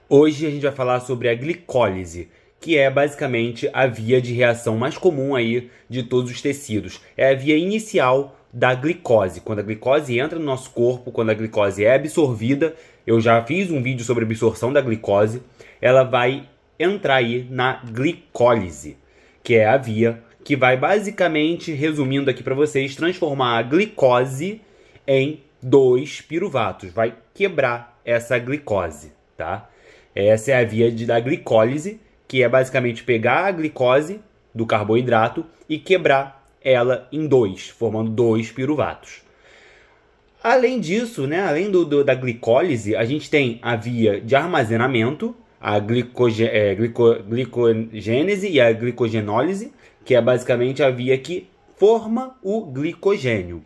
Hoje a gente vai falar sobre a glicólise, que é basicamente a via de reação mais comum aí de todos os tecidos. É a via inicial da glicose. Quando a glicose entra no nosso corpo, quando a glicose é absorvida, eu já fiz um vídeo sobre a absorção da glicose, ela vai entrar aí na glicólise, que é a via que vai basicamente, resumindo aqui para vocês, transformar a glicose em 2 piruvatos, vai quebrar essa glicose, tá? Essa é a via da glicólise, que é basicamente pegar a glicose do carboidrato e quebrar ela em 2, formando 2 piruvatos. Além disso, né, além da glicólise, a gente tem a via de armazenamento, a glicogênese e a glicogenólise, que é basicamente a via que forma o glicogênio.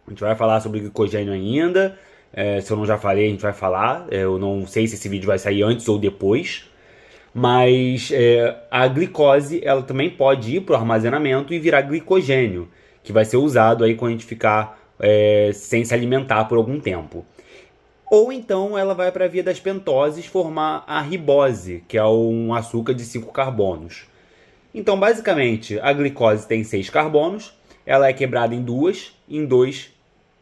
A gente vai falar sobre glicogênio ainda. Se eu não já falei, a gente vai falar. Eu não sei se esse vídeo vai sair antes ou depois. Mas a glicose ela também pode ir para o armazenamento e virar glicogênio, que vai ser usado aí quando a gente ficar sem se alimentar por algum tempo. Ou então ela vai para a via das pentoses formar a ribose, que é um açúcar de 5 carbonos. Então, basicamente, a glicose tem 6 carbonos, ela é quebrada em 2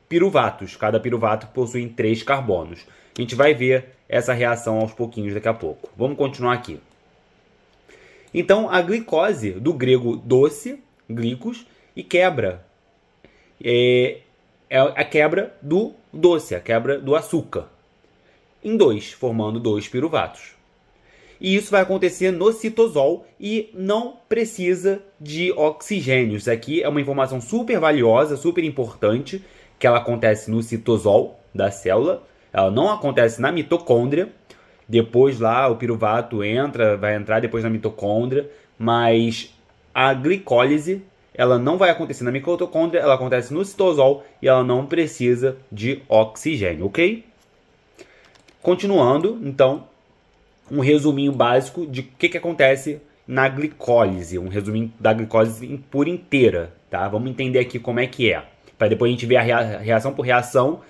piruvatos. Cada piruvato possui 3 carbonos. A gente vai ver essa reação aos pouquinhos daqui a pouco. Vamos continuar aqui. Então, a glicose, do grego doce, glicos, e quebra. É a quebra do doce, a quebra do açúcar. Em 2, formando 2 piruvatos. E isso vai acontecer no citosol e não precisa de oxigênio. Isso aqui é uma informação super valiosa, super importante, que ela acontece no citosol da célula. Ela não acontece na mitocôndria. Depois lá o piruvato vai entrar depois na mitocôndria, mas a glicólise ela não vai acontecer na mitocôndria, ela acontece no citosol e ela não precisa de oxigênio, ok? Continuando, então, um resuminho básico de o que acontece na glicólise, um resuminho da glicólise por inteira, tá? Vamos entender aqui como é que é, para depois a gente ver a reação por reação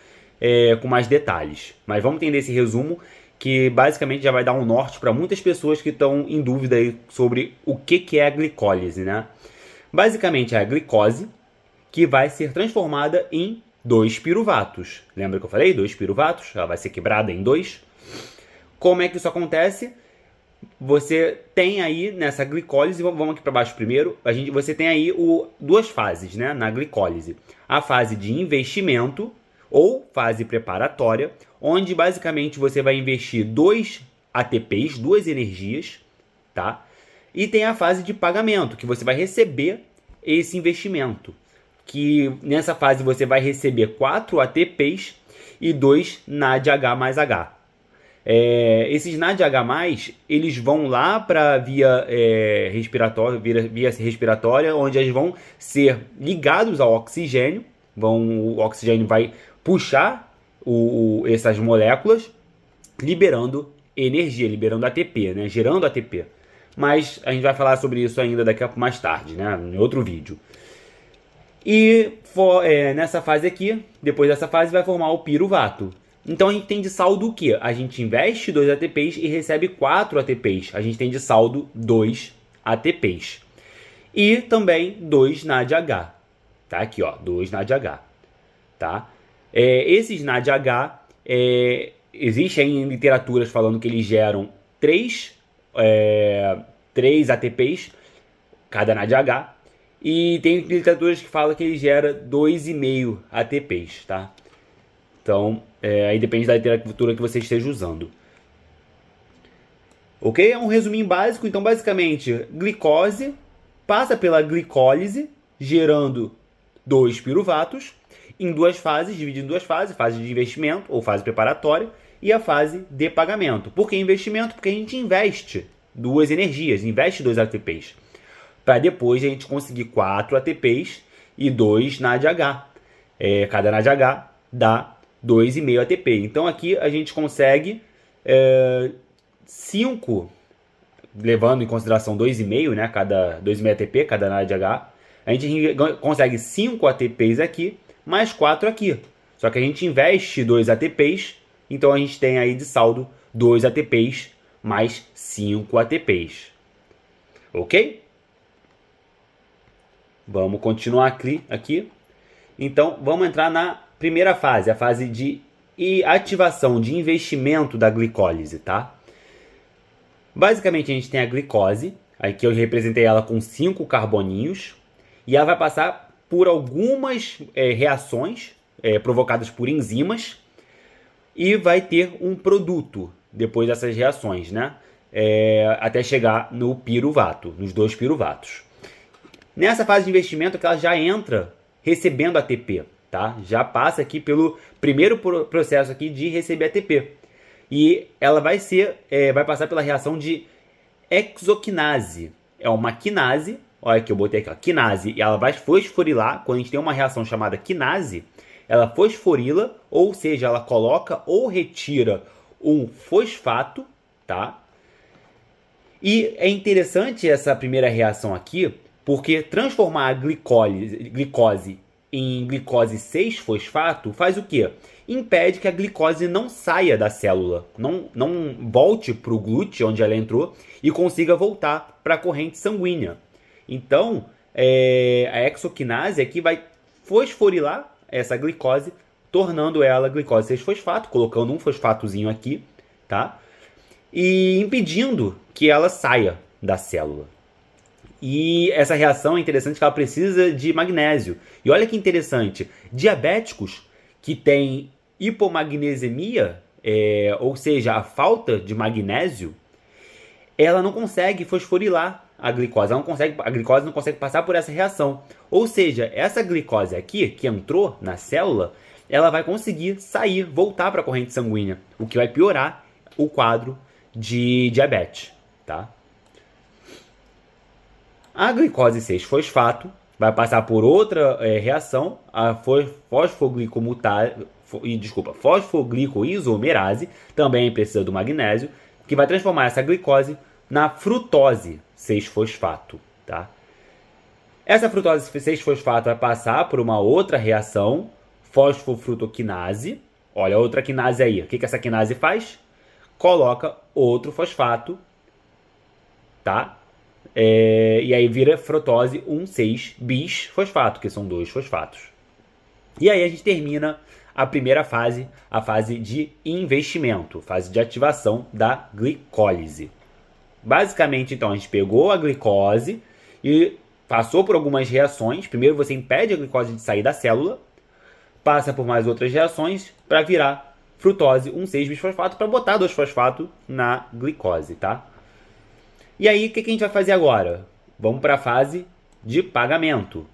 com mais detalhes. Mas vamos entender esse resumo que basicamente já vai dar um norte para muitas pessoas que estão em dúvida aí sobre o que é a glicólise, né? Basicamente é a glicose que vai ser transformada em 2 piruvatos. Lembra que eu falei? 2 piruvatos, ela vai ser quebrada em 2. Como é que isso acontece? Você tem aí nessa glicólise, vamos aqui para baixo primeiro, você tem aí duas fases, né, na glicólise. A fase de investimento ou fase preparatória, onde basicamente você vai investir 2 ATPs, 2 energias, tá? E tem a fase de pagamento, que você vai receber esse investimento. Que nessa fase você vai receber 4 ATPs e 2 NADH mais H. Esses NADH+, eles vão lá para a via respiratória, onde eles vão ser ligados ao oxigênio. O oxigênio vai puxar essas moléculas, liberando energia, liberando ATP, né? Gerando ATP. Mas a gente vai falar sobre isso ainda daqui a pouco mais tarde, né? Em outro vídeo. E nessa fase aqui, depois dessa fase, vai formar o piruvato. Então a gente tem de saldo o quê? A gente investe 2 ATPs e recebe 4 ATPs. A gente tem de saldo 2 ATPs. E também 2 NADH. Tá aqui, ó, 2 NADH. Tá? Esses NADH, existem em literaturas falando que eles geram 3 ATPs, cada NADH. E tem literaturas que falam que ele gera 2,5 ATPs, tá? Então, aí depende da literatura que você esteja usando. Ok? É um resuminho básico. Então, basicamente, glicose passa pela glicólise, gerando 2 piruvatos, em 2 fases, dividido em 2 fases, fase de investimento ou fase preparatória, e a fase de pagamento. Por que investimento? Porque a gente investe 2 energias, investe 2 ATPs, para depois a gente conseguir 4 ATPs e 2 NADH. Cada NADH dá 2,5 ATP. Então aqui a gente consegue 5, levando em consideração 2,5, né, cada 2,5 ATP, cada NADH. A gente consegue 5 ATPs aqui, mais 4 aqui. Só que a gente investe 2 ATPs, então a gente tem aí de saldo 2 ATPs mais 5 ATPs. Ok? Vamos continuar aqui. Então, vamos entrar na primeira fase, a fase de ativação, de investimento da glicólise, tá? Basicamente, a gente tem a glicose, aqui eu representei ela com 5 carboninhos, e ela vai passar por algumas reações provocadas por enzimas, e vai ter um produto depois dessas reações, né? Até chegar no piruvato, nos 2 piruvatos. Nessa fase de investimento que ela já entra recebendo ATP, tá? Já passa aqui pelo primeiro processo aqui de receber ATP. E ela vai passar pela reação de exoquinase. É uma quinase, olha que eu botei aqui, ó, quinase, e ela vai fosforilar. Quando a gente tem uma reação chamada quinase, ela fosforila, ou seja, ela coloca ou retira um fosfato, tá? E é interessante essa primeira reação aqui, porque transformar a glicose em glicose 6-fosfato faz o quê? Impede que a glicose não saia da célula, não volte para o glúteo onde ela entrou e consiga voltar para a corrente sanguínea. Então, a exoquinase aqui vai fosforilar essa glicose, tornando ela glicose 6-fosfato, colocando um fosfatozinho aqui, tá? E impedindo que ela saia da célula. E essa reação é interessante que ela precisa de magnésio. E olha que interessante, diabéticos que têm hipomagnesemia, ou seja, a falta de magnésio, ela não consegue fosforilar a glicose. A glicose não consegue passar por essa reação. Ou seja, essa glicose aqui, que entrou na célula, ela vai conseguir sair, voltar para a corrente sanguínea, o que vai piorar o quadro de diabetes, tá? A glicose 6-fosfato vai passar por outra reação, a fosfoglicoisomerase, também precisa do magnésio, que vai transformar essa glicose na frutose 6-fosfato, tá? Essa frutose 6-fosfato vai passar por uma outra reação, fosfofrutoquinase. Olha a outra quinase aí. O que essa quinase faz? Coloca outro fosfato, tá? E aí vira frutose 1,6-bis-fosfato, que são 2 fosfatos. E aí a gente termina a primeira fase, a fase de investimento, fase de ativação da glicólise. Basicamente, então, a gente pegou a glicose e passou por algumas reações. Primeiro você impede a glicose de sair da célula, passa por mais outras reações para virar frutose 1,6-bisfosfato, para botar 2 fosfatos na glicose, tá? E aí, o que a gente vai fazer agora? Vamos para a fase de pagamento. O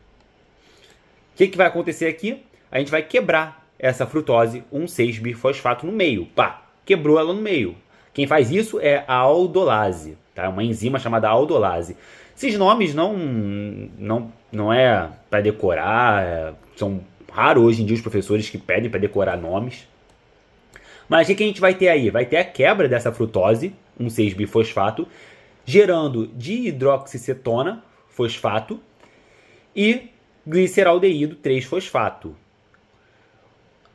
que vai acontecer aqui? A gente vai quebrar essa frutose 1,6-bifosfato no meio. Pá, quebrou ela no meio. Quem faz isso é a aldolase, tá? Uma enzima chamada aldolase. Esses nomes não é para decorar, são raros hoje em dia os professores que pedem para decorar nomes. Mas o que a gente vai ter aí? Vai ter a quebra dessa frutose 1,6-bifosfato, gerando dihidroxicetona, fosfato, e gliceraldeído 3-fosfato.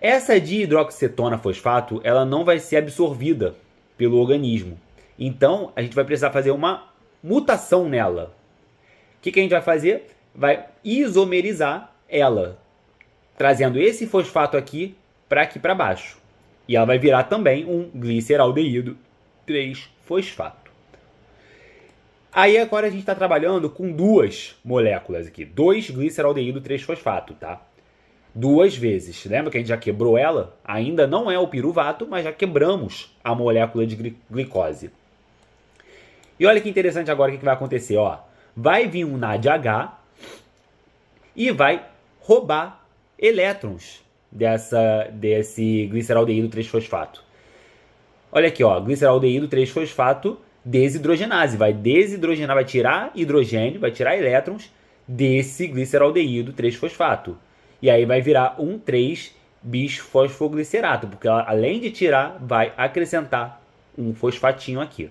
Essa dihidroxicetona, fosfato, ela não vai ser absorvida pelo organismo. Então, a gente vai precisar fazer uma mutação nela. O que a gente vai fazer? Vai isomerizar ela, trazendo esse fosfato aqui para baixo. E ela vai virar também um gliceraldeído 3-fosfato. Aí agora a gente está trabalhando com 2 moléculas aqui. 2 gliceraldeído 3-fosfato, tá? 2 vezes. Lembra que a gente já quebrou ela? Ainda não é o piruvato, mas já quebramos a molécula de glicose. E olha que interessante agora o que vai acontecer. Ó. Vai vir um NADH e vai roubar elétrons desse gliceraldeído 3-fosfato. Olha aqui, ó, gliceraldeído 3-fosfato desidrogenase. Vai desidrogenar, vai tirar hidrogênio, vai tirar elétrons desse gliceraldeído 3-fosfato. E aí vai virar um 3-bisfosfoglicerato, porque ela, além de tirar, vai acrescentar um fosfatinho aqui.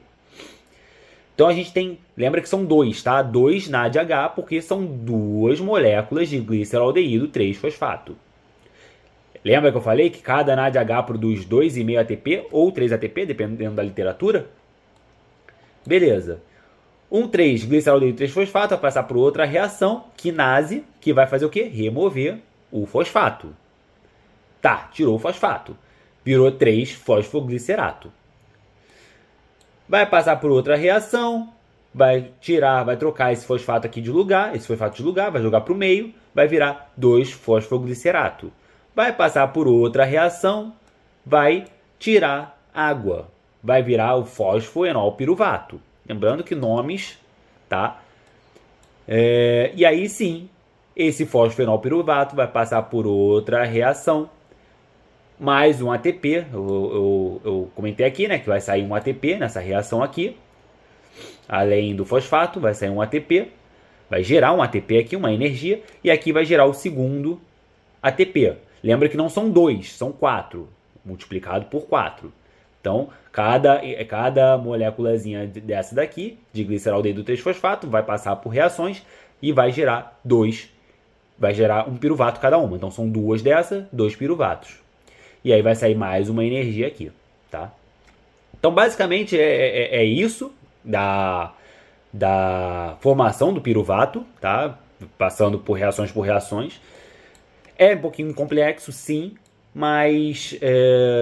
Então a gente tem, lembra que são 2, tá? 2 NADH, porque são 2 moléculas de gliceraldeído 3-fosfato. Lembra que eu falei que cada NADH produz 2,5 ATP ou 3 ATP, dependendo da literatura? Beleza. 1,3-gliceraldeído 3-fosfato vai passar por outra reação, quinase, que vai fazer o quê? Remover o fosfato. Tá, tirou o fosfato. Virou 3-fosfoglicerato. Vai passar por outra reação, vai trocar esse fosfato aqui de lugar, vai jogar para o meio, vai virar 2-fosfoglicerato. Vai passar por outra reação, vai tirar água, vai virar o fosfoenol piruvato. Lembrando que nomes, tá? E aí sim, esse fosfoenol piruvato vai passar por outra reação, mais um ATP, eu comentei aqui, né, que vai sair um ATP nessa reação aqui, além do fosfato, vai sair um ATP, vai gerar um ATP aqui, uma energia, e aqui vai gerar o segundo ATP. Lembra que não são 2, são 4, multiplicado por 4. Então, cada moléculazinha dessa daqui, de gliceraldeído 3-fosfato, vai passar por reações e vai gerar um piruvato cada uma. Então, são 2 dessas, 2 piruvatos. E aí vai sair mais uma energia aqui, tá? Então, basicamente, é isso da formação do piruvato, tá? Passando por reações. É um pouquinho complexo, sim, mas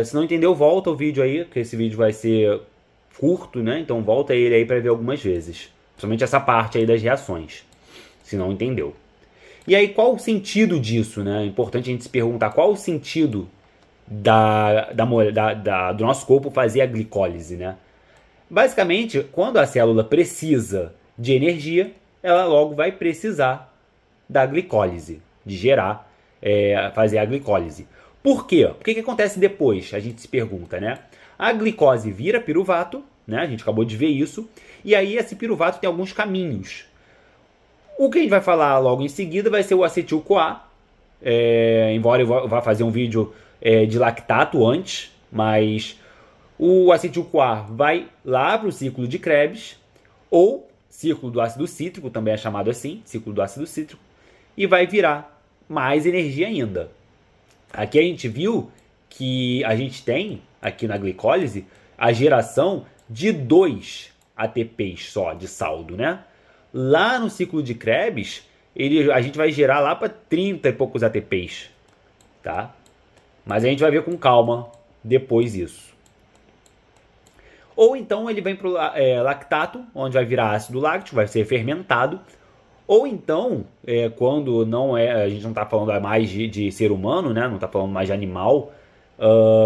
se não entendeu, volta o vídeo aí, que esse vídeo vai ser curto, né? Então volta ele aí para ver algumas vezes. Principalmente essa parte aí das reações, se não entendeu. E aí, qual o sentido disso, né? É importante a gente se perguntar qual o sentido do nosso corpo fazer a glicólise, né? Basicamente, quando a célula precisa de energia, ela logo vai precisar da glicólise, de gerar, fazer a glicólise. Por quê? O que acontece depois? A gente se pergunta, né? A glicose vira piruvato, né? A gente acabou de ver isso, e aí esse piruvato tem alguns caminhos. O que a gente vai falar logo em seguida vai ser o acetil-CoA, embora eu vá fazer um vídeo de lactato antes, mas o acetil-CoA vai lá para o ciclo de Krebs, ou ciclo do ácido cítrico, também é chamado assim, ciclo do ácido cítrico, e vai virar mais energia ainda. Aqui a gente viu que a gente tem, aqui na glicólise, a geração de 2 ATPs só de saldo, né? Lá no ciclo de Krebs, a gente vai gerar lá para 30 e poucos ATPs, tá? Mas a gente vai ver com calma depois isso. Ou então ele vem para o lactato, onde vai virar ácido láctico, vai ser fermentado. Ou então, quando a gente não está falando mais de ser humano, né? Não está falando mais de animal,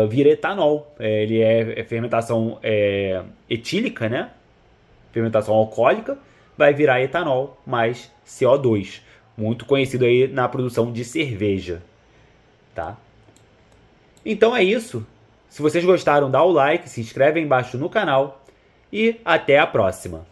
vira etanol. Ele é fermentação etílica, né? Fermentação alcoólica, vai virar etanol mais CO2. Muito conhecido aí na produção de cerveja, tá? Então é isso. Se vocês gostaram, dá o like, se inscreve aí embaixo no canal e até a próxima.